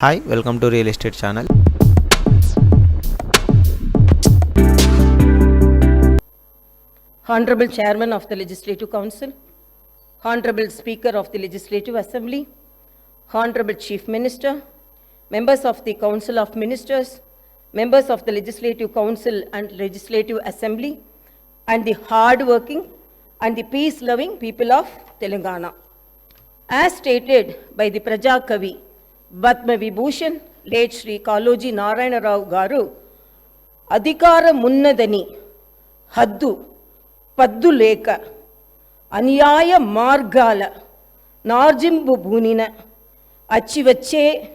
Hi, welcome to Real Estate channel. Honorable Chairman of the Legislative Council, Honorable Speaker of the Legislative Assembly, Honorable Chief Minister, members of the Council of Ministers, members of the Legislative Council and Legislative Assembly, and the hard-working and the peace-loving people of Telengana. As stated by the Praja Kavi, Padma Vibhushan, late Shri Kaloji Narayana Rao Garu, Adhikara Munnadani, Haddu, Paddu Leka, Anyaya Margala, Narjimbu Bunina, Achivache,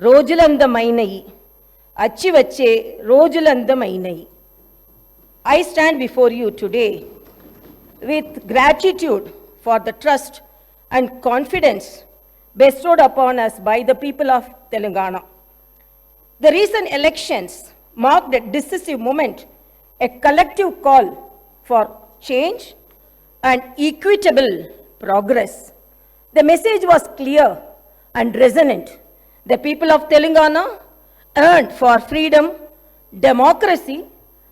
Rojulanda Mainai, Achivache, Rojulanda Mainai. I stand before you today with gratitude for the trust and confidence bestowed upon us by the people of Telangana. The recent elections marked a decisive moment, a collective call for change and equitable progress. The message was clear and resonant. The people of Telangana yearned for freedom, democracy,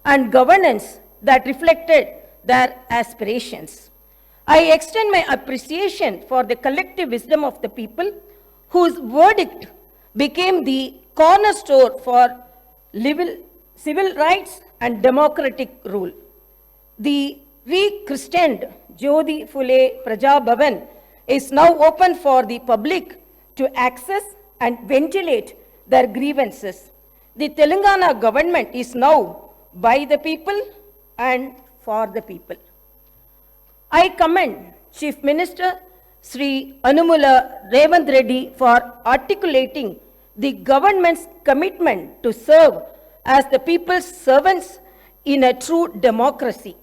and governance that reflected their aspirations. I extend my appreciation for the collective wisdom of the people whose verdict became the cornerstone for civil rights and democratic rule. The rechristened Jyoti Phule Praja Bhavan is now open for the public to access and ventilate their grievances. The Telangana government is now by the people and for the people. I commend Chief Minister Sri Anumula Revant Reddy for articulating the government's commitment to serve as the people's servants in a true democracy.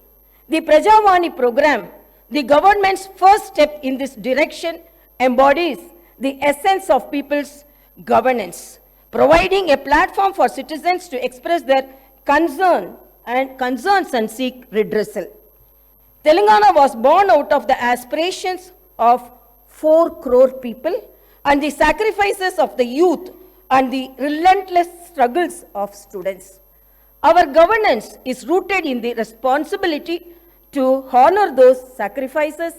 The Prajavani program, the government's first step in this direction, embodies the essence of people's governance, providing a platform for citizens to express their concerns and seek redressal. Telangana was born out of the aspirations of 4 crore people and the sacrifices of the youth and the relentless struggles of students. Our governance is rooted in the responsibility to honor those sacrifices,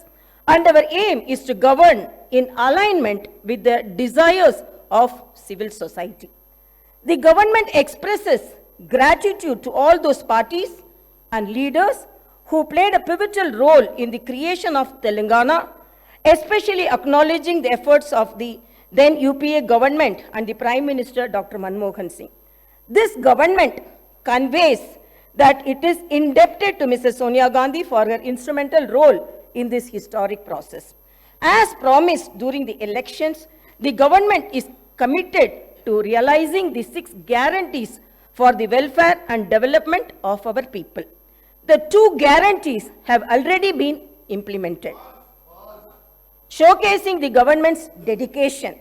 and our aim is to govern in alignment with the desires of civil society. The government expresses gratitude to all those parties and leaders who played a pivotal role in the creation of Telangana, especially acknowledging the efforts of the then UPA government and the Prime Minister Dr. Manmohan Singh. This government conveys that it is indebted to Mrs. Sonia Gandhi for her instrumental role in this historic process. As promised during the elections, the government is committed to realizing the 6 guarantees for the welfare and development of our people. The 2 guarantees have already been implemented, showcasing the government's dedication.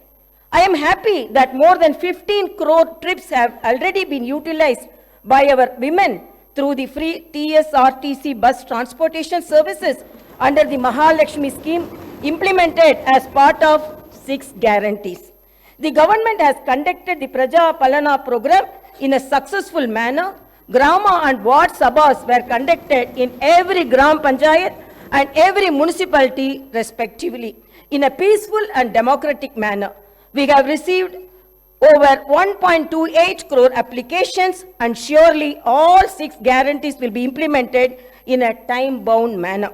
I am happy that more than 15 crore trips have already been utilized by our women through the free TSRTC bus transportation services under the Mahalakshmi scheme implemented as part of 6 guarantees. The government has conducted the Praja Palana program in a successful manner. Grama and Ward Sabhas were conducted in every Gram Panchayat and every municipality respectively in a peaceful and democratic manner. We have received over 1.28 crore applications, and surely all 6 guarantees will be implemented in a time-bound manner.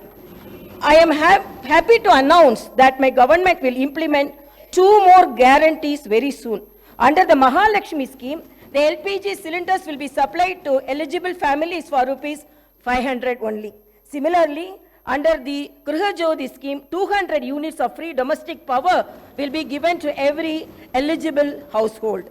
I am happy to announce that my government will implement 2 more guarantees very soon. Under the Mahalakshmi scheme, the LPG cylinders will be supplied to eligible families for rupees 500 only. Similarly, under the Griha Jyoti scheme, 200 units of free domestic power will be given to every eligible household.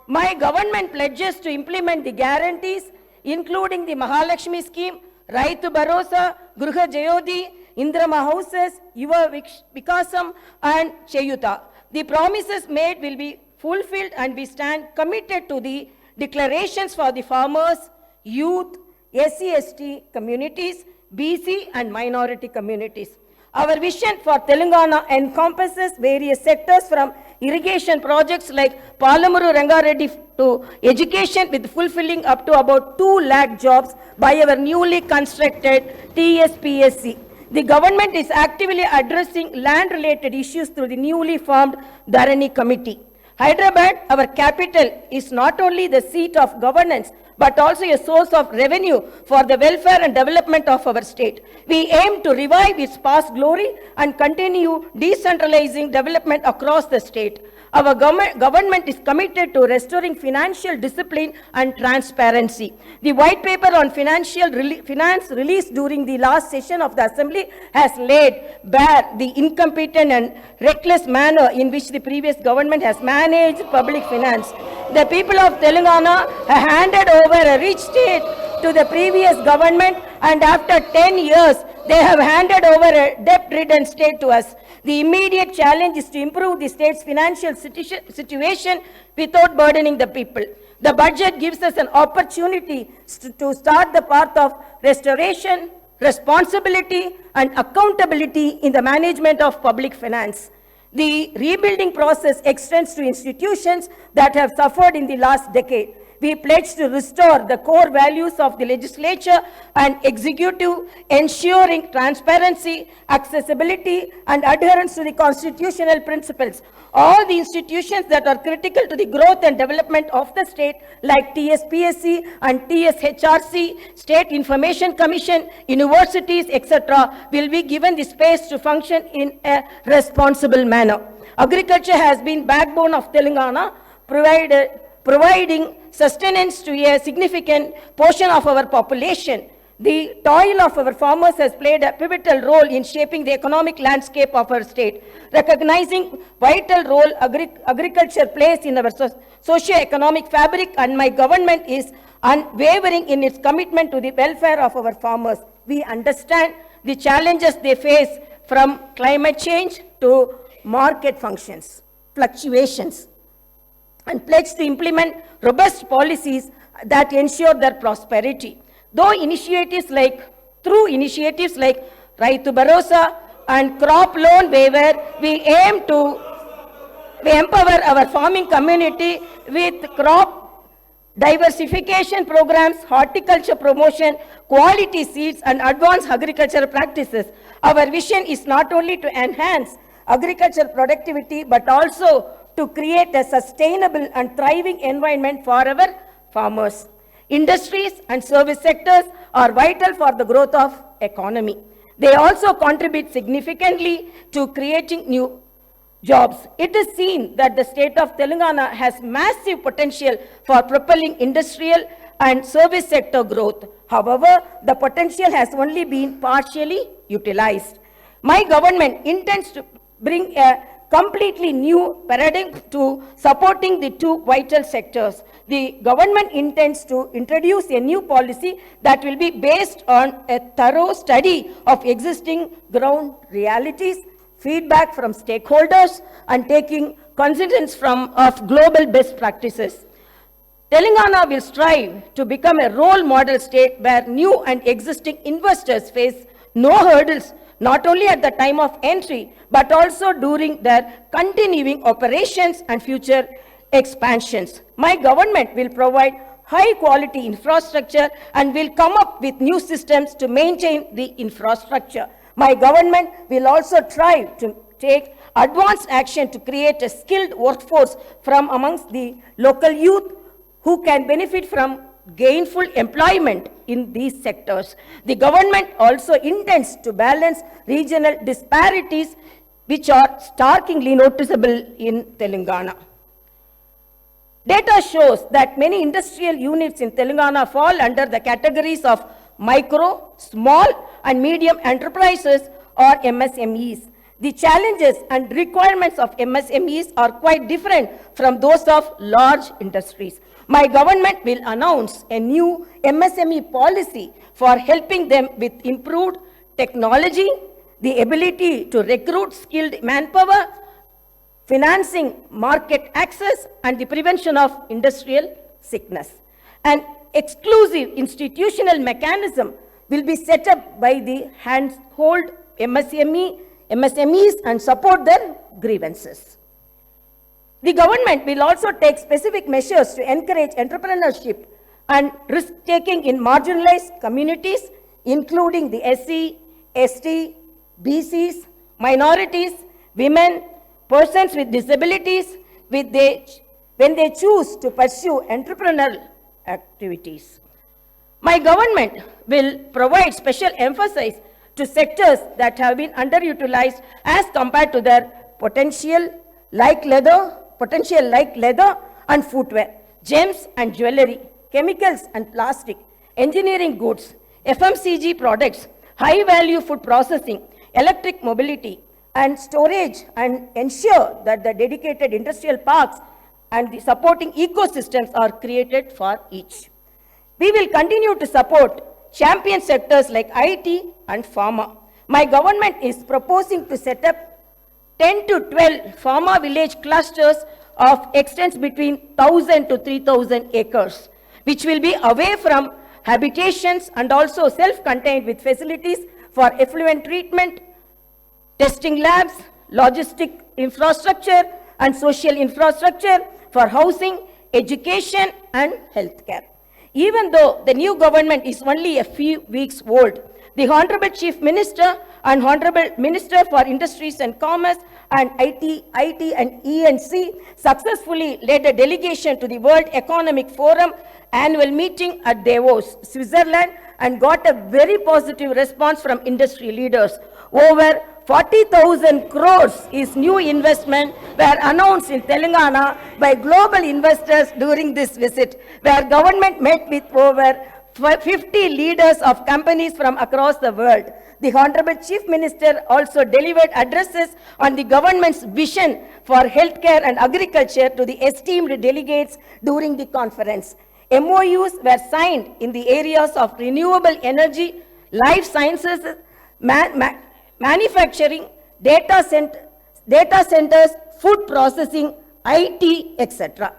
My government pledges to implement the guarantees, including the Mahalakshmi scheme, Raitu Bharosa, Griha Jyoti, Indrama houses, Yuva Vikasam, and Cheyuta. The promises made will be fulfilled, and we stand committed to the declarations for the farmers, youth, SC/ST communities, BC and minority communities. Our vision for Telangana encompasses various sectors from irrigation projects like Palamuru Rangareddy to education with fulfilling up to about 2 lakh jobs by our newly constructed TSPSC. The government is actively addressing land-related issues through the newly formed Dharani Committee. Hyderabad, our capital, is not only the seat of governance, but also a source of revenue for the welfare and development of our state. We aim to revive its past glory and continue decentralizing development across the state. Our government is committed to restoring financial discipline and transparency. The white paper on finance released during the last session of the Assembly has laid bare the incompetent and reckless manner in which the previous government has managed public finance. The people of Telengana have handed over a rich state to the previous government, and after 10 years, they have handed over a debt-ridden state to us. The immediate challenge is to improve the state's financial situation without burdening the people. The budget gives us an opportunity to start the path of restoration, responsibility, and accountability in the management of public finance. The rebuilding process extends to institutions that have suffered in the last decade. We pledge to restore the core values of the legislature and executive, ensuring transparency, accessibility, and adherence to the constitutional principles. All the institutions that are critical to the growth and development of the state, like TSPSC and TSHRC, State Information Commission, universities, etc., will be given the space to function in a responsible manner. Agriculture has been backbone of Telangana, providing sustenance to a significant portion of our population. The toil of our farmers has played a pivotal role in shaping the economic landscape of our state. Recognizing vital role agriculture plays in our socio-economic fabric, and my government is unwavering in its commitment to the welfare of our farmers. We understand the challenges they face, from climate change to market fluctuations, and pledge to implement robust policies that ensure their prosperity. Through initiatives like Raitu Bharosa and crop loan waiver, we empower our farming community with crop diversification programs, horticulture promotion, quality seeds, and advanced agricultural practices. Our vision is not only to enhance agricultural productivity, but also to create a sustainable and thriving environment for our farmers. Industries and service sectors are vital for the growth of economy. They also contribute significantly to creating new jobs. It is seen that the state of Telangana has massive potential for propelling industrial and service sector growth. However, the potential has only been partially utilized. My government intends to bring a completely new paradigm to supporting the two vital sectors. The government intends to introduce a new policy that will be based on a thorough study of existing ground realities, feedback from stakeholders, and taking cognizance of global best practices. Telangana will strive to become a role model state where new and existing investors face no hurdles, not only at the time of entry, but also during their continuing operations and future expansions. My government will provide high quality infrastructure and will come up with new systems to maintain the infrastructure. My government will also try to take advanced action to create a skilled workforce from amongst the local youth who can benefit from gainful employment in these sectors. The government also intends to balance regional disparities which are starkly noticeable in Telangana. Data shows that many industrial units in Telangana fall under the categories of micro, small, and medium enterprises or MSMEs. The challenges and requirements of MSMEs are quite different from those of large industries. My government will announce a new MSME policy for helping them with improved technology, the ability to recruit skilled manpower, financing, market access, and the prevention of industrial sickness. An exclusive institutional mechanism will be set up by the handhold MSMEs and support their grievances. The government will also take specific measures to encourage entrepreneurship and risk-taking in marginalized communities, including the SC, ST, BCs, minorities, women, persons with disabilities, when they choose to pursue entrepreneurial activities. My government will provide special emphasis to sectors that have been underutilized as compared to their potential, like leather and footwear, gems and jewelry, chemicals and plastic, engineering goods, FMCG products, high-value food processing, electric mobility, and storage, and ensure that the dedicated industrial parks and the supporting ecosystems are created for each. We will continue to support champion sectors like IT and pharma. My government is proposing to set up 10 to 12 pharma village clusters of extents between 1,000 to 3,000 acres, which will be away from habitations and also self-contained with facilities for effluent treatment, testing labs, logistic infrastructure, and social infrastructure for housing, education, and healthcare. Even though the new government is only a few weeks old, the Honorable Chief Minister and Honorable Minister for Industries and Commerce and IT and E&C successfully led a delegation to the World Economic Forum annual meeting at Davos, Switzerland, and got a very positive response from industry leaders. Over 40,000 crores is new investment were announced in Telengana by global investors during this visit, where government met with over 50 leaders of companies from across the world. The Honorable Chief Minister also delivered addresses on the government's vision for healthcare and agriculture to the esteemed delegates during the conference. MOUs were signed in the areas of renewable energy, life sciences, manufacturing, data centers, food processing, IT, etc.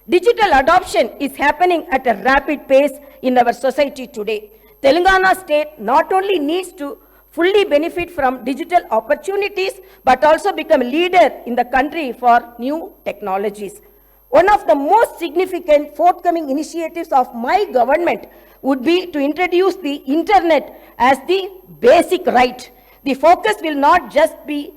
Digital adoption is happening at a rapid pace in our society today. Telangana state not only needs to fully benefit from digital opportunities, but also become a leader in the country for new technologies. One of the most significant forthcoming initiatives of my government would be to introduce the internet as the basic right. The focus will not just be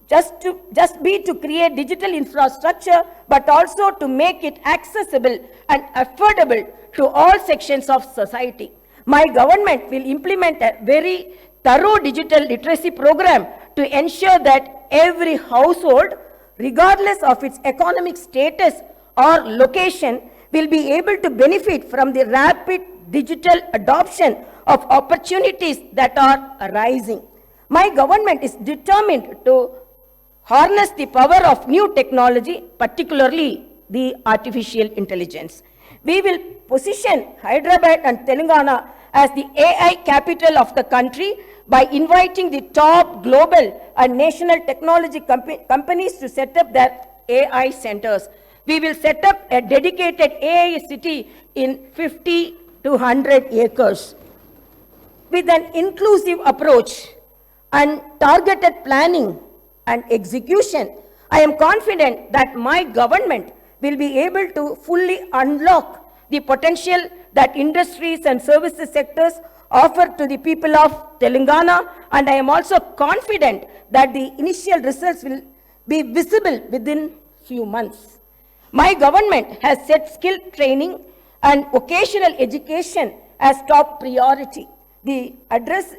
to create digital infrastructure, but also to make it accessible and affordable to all sections of society. My government will implement a very thorough digital literacy program to ensure that every household, regardless of its economic status or location, will be able to benefit from the rapid digital adoption of opportunities that are arising. My government is determined to harness the power of new technology, particularly the artificial intelligence. We will position Hyderabad and Telengana as the AI capital of the country by inviting the top global and national technology companies to set up their AI centers. We will set up a dedicated AI city in 50 to 100 acres. With an inclusive approach and targeted planning and execution, I am confident that my government will be able to fully unlock the potential that industries and services sectors offer to the people of Telangana, and I am also confident that the initial results will be visible within few months. My government has set skill training and vocational education as top priority. To address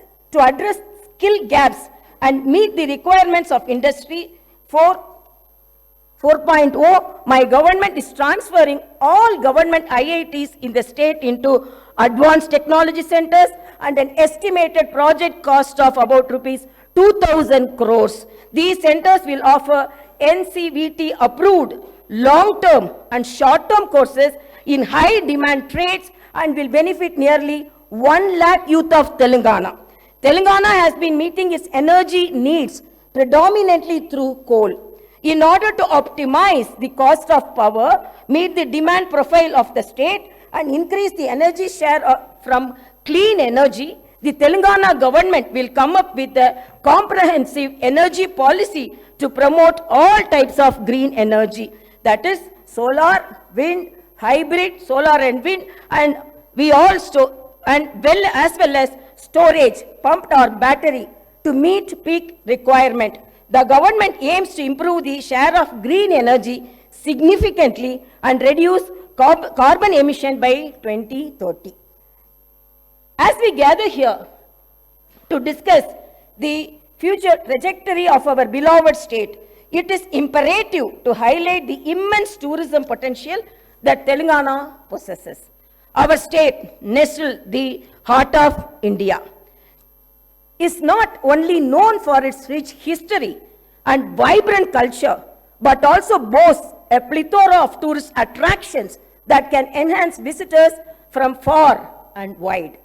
skill gaps and meet the requirements of Industry 4.0, my government is transferring all government IITs in the state into advanced technology centers and an estimated project cost of about rupees 2,000 crores. These centers will offer NCVT approved long-term and short-term courses in high-demand trades and will benefit nearly 1 lakh youth of Telangana. Telangana has been meeting its energy needs predominantly through coal. In order to optimize the cost of power, meet the demand profile of the state, and increase the energy share from clean energy, The Telangana government will come up with a comprehensive energy policy to promote all types of green energy. That is solar, wind, hybrid, solar and wind, and we all as well as storage, pumped or battery to meet peak requirement. The government aims to improve the share of green energy significantly and reduce carbon emission by 2030. As we gather here to discuss the future trajectory of our beloved state, it is imperative to highlight the immense tourism potential that Telangana possesses. Our state, nestled the heart of India, is not only known for its rich history and vibrant culture, but also boasts a plethora of tourist attractions that can enhance visitors from far and wide.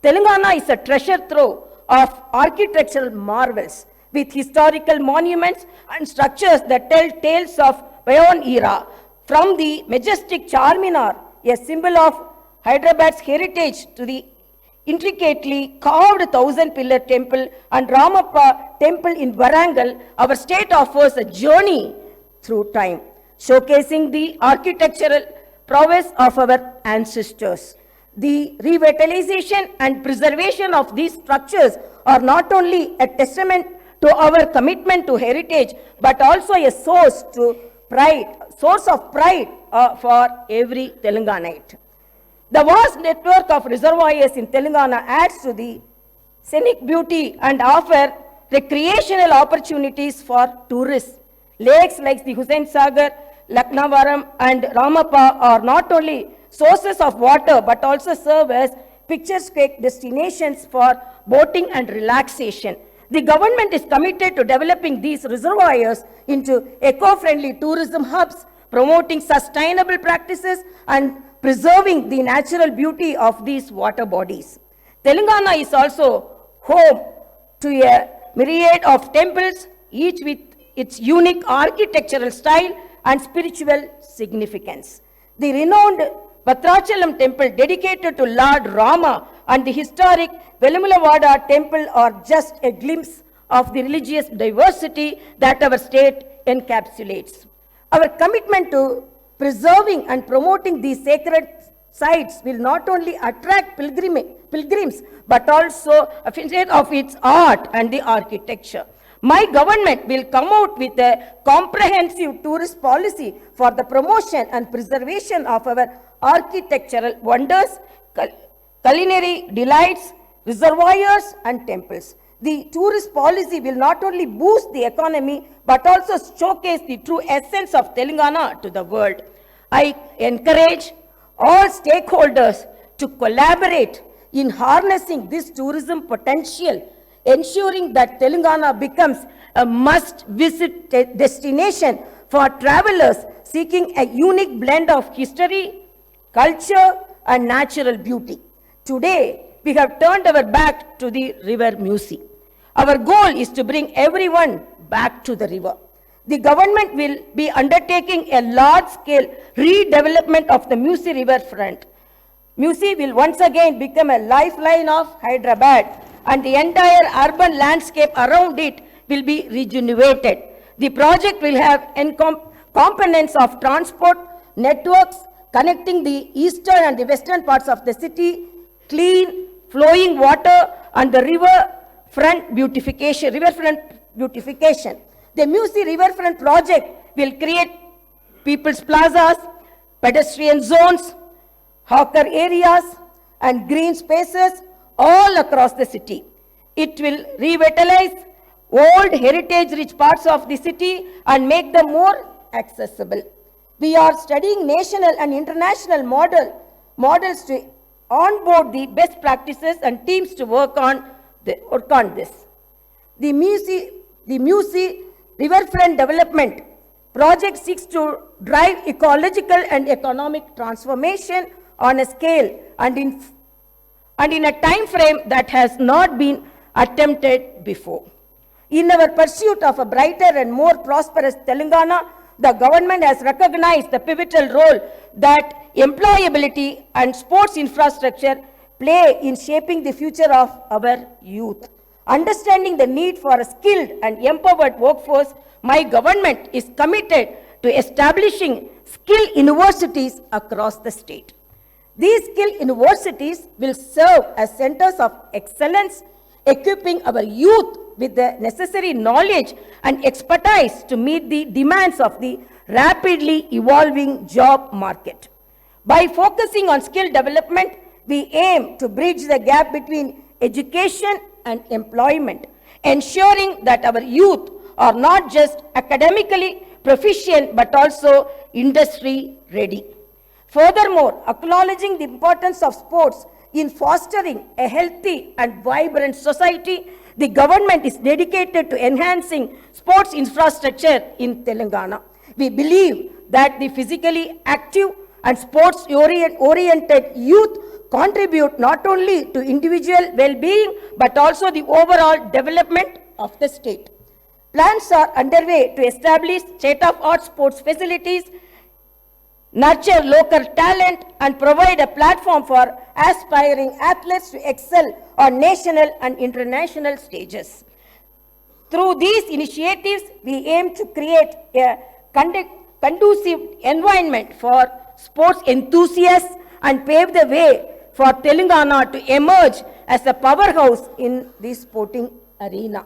Telangana is a treasure trove of architectural marvels with historical monuments and structures that tell tales of bygone era, from the majestic Charminar, a symbol of Hyderabad's heritage, to the intricately carved 1,000-pillar temple and Ramappa temple in Warangal. Our state offers a journey through time, showcasing the architectural prowess of our ancestors. The revitalization and preservation of these structures are not only a testament to our commitment to heritage, but also a source of pride for every Telanganite. The vast network of reservoirs in Telangana adds to the scenic beauty and offer recreational opportunities for tourists. Lakes like the Hussain Sagar, Laknavaram and Ramappa are not only sources of water but also serve as picturesque destinations for boating and relaxation. The government is committed to developing these reservoirs into eco-friendly tourism hubs, promoting sustainable practices and preserving the natural beauty of these water bodies. Telangana is also home to a myriad of temples, each with its unique architectural style and spiritual significance. The renowned Bhadrachalam temple dedicated to Lord Rama and the historic Velumalavada temple are just a glimpse of the religious diversity that our state encapsulates. Our commitment to preserving and promoting these sacred sites will not only attract pilgrims, but also appreciate of its art and the architecture. My government will come out with a comprehensive tourist policy for the promotion and preservation of our architectural wonders, culinary delights, reservoirs and temples. The tourist policy will not only boost the economy, but also showcase the true essence of Telangana to the world. I encourage all stakeholders to collaborate in harnessing this tourism potential, ensuring that Telangana becomes a must-visit destination for travelers seeking a unique blend of history, culture, and natural beauty. Today, we have turned our back to the river Musi. Our goal is to bring everyone back to the river. The government will be undertaking a large-scale redevelopment of the Musi riverfront. Musi will once again become a lifeline of Hyderabad, and the entire urban landscape around it will be rejuvenated. The project will have components of transport networks connecting the eastern and the western parts of the city, clean flowing water, and the riverfront beautification. The Musi riverfront project will create people's plazas, pedestrian zones, hawker areas, and green spaces all across the city. It will revitalize old heritage-rich parts of the city and make them more accessible. We are studying national and international models to onboard the best practices and teams to work on this. The Musi riverfront development project seeks to drive ecological and economic transformation on a scale and in a time frame that has not been attempted before. In our pursuit of a brighter and more prosperous Telangana, the government has recognized the pivotal role that employability and sports infrastructure play in shaping the future of our youth. Understanding the need for a skilled and empowered workforce, my government is committed to establishing skill universities across the state. These skill universities will serve as centers of excellence, equipping our youth with the necessary knowledge and expertise to meet the demands of the rapidly evolving job market. By focusing on skill development, we aim to bridge the gap between education and employment, ensuring that our youth are not just academically proficient but also industry ready. Furthermore, acknowledging the importance of sports in fostering a healthy and vibrant society, the government is dedicated to enhancing sports infrastructure in Telangana. We believe that the physically active and sports-oriented youth contribute not only to individual well-being but also the overall development of the state. Plans are underway to establish state-of-the-art sports facilities, nurture local talent, and provide a platform for aspiring athletes to excel on national and international stages. Through these initiatives, we aim to create a conducive environment for sports enthusiasts and pave the way for Telangana to emerge as a powerhouse in the sporting arena.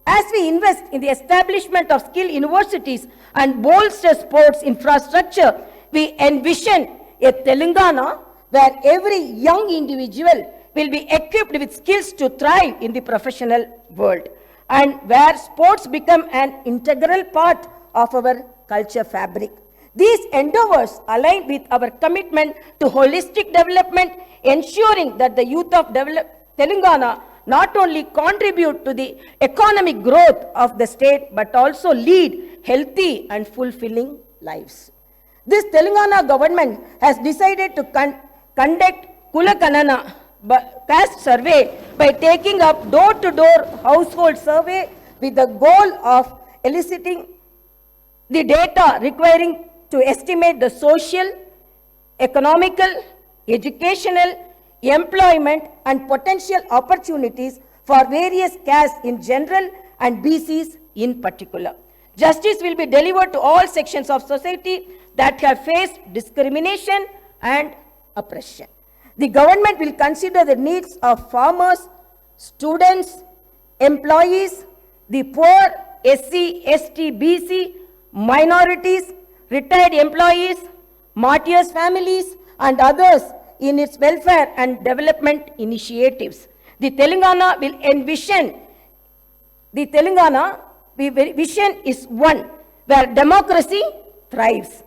As we invest in the establishment of skill universities and bolster sports infrastructure, we envision a Telangana where every young individual will be equipped with skills to thrive in the professional world, and where sports become an integral part of our culture fabric. These endeavors align with our commitment to holistic development, ensuring that the youth of Telangana not only contribute to the economic growth of the state but also lead healthy and fulfilling lives. This Telangana government has decided to conduct Kakana caste survey by taking up door-to-door household survey with the goal of eliciting the data requiring to estimate the social, economical, educational, employment and potential opportunities for various castes in general and BCs in particular. Justice will be delivered to all sections of society that have faced discrimination and oppression. The government will consider the needs of farmers, students, employees, the poor, SC, ST, BC, minorities, retired employees, martyrs' families, and others in its welfare and development initiatives. The Telangana vision is one where democracy thrives,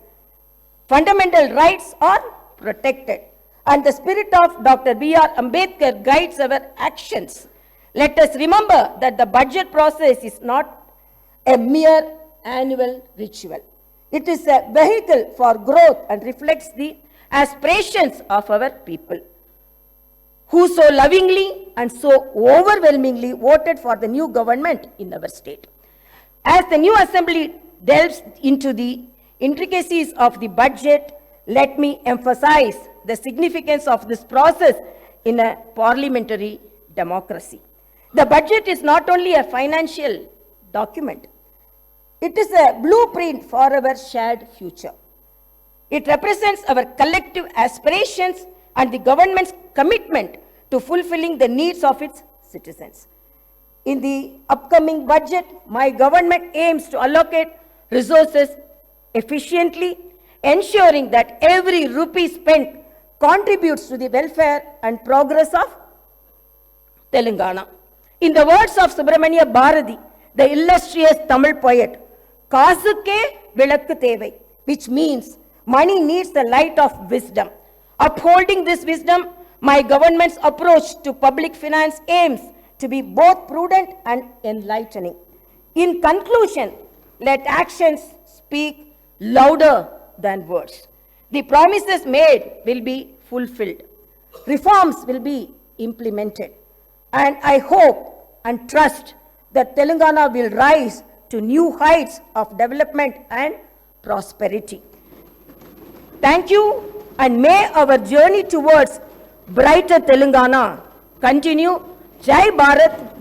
fundamental rights are protected, and the spirit of Dr. B.R. Ambedkar guides our actions. Let us remember that the budget process is not a mere annual ritual. It is a vehicle for growth and reflects the aspirations of our people, who so lovingly and so overwhelmingly voted for the new government in our state. As the new assembly delves into the intricacies of the budget, let me emphasize the significance of this process in a parliamentary democracy. The budget is not only a financial document, it is a blueprint for our shared future. It represents our collective aspirations and the government's commitment to fulfilling the needs of its citizens. In the upcoming budget, my government aims to allocate resources efficiently, ensuring that every rupee spent contributes to the welfare and progress of Telangana. In the words of Subramania Bharati, the illustrious Tamil poet, Kaasukke vilakku thevai, which means money needs the light of wisdom. Upholding this wisdom, my government's approach to public finance aims to be both prudent and enlightening. In conclusion, let actions speak louder than words. The promises made will be fulfilled. Reforms will be implemented. And I hope and trust that Telangana will rise to new heights of development and prosperity. Thank you, and may our journey towards brighter Telangana. Continue. Jai Bharat.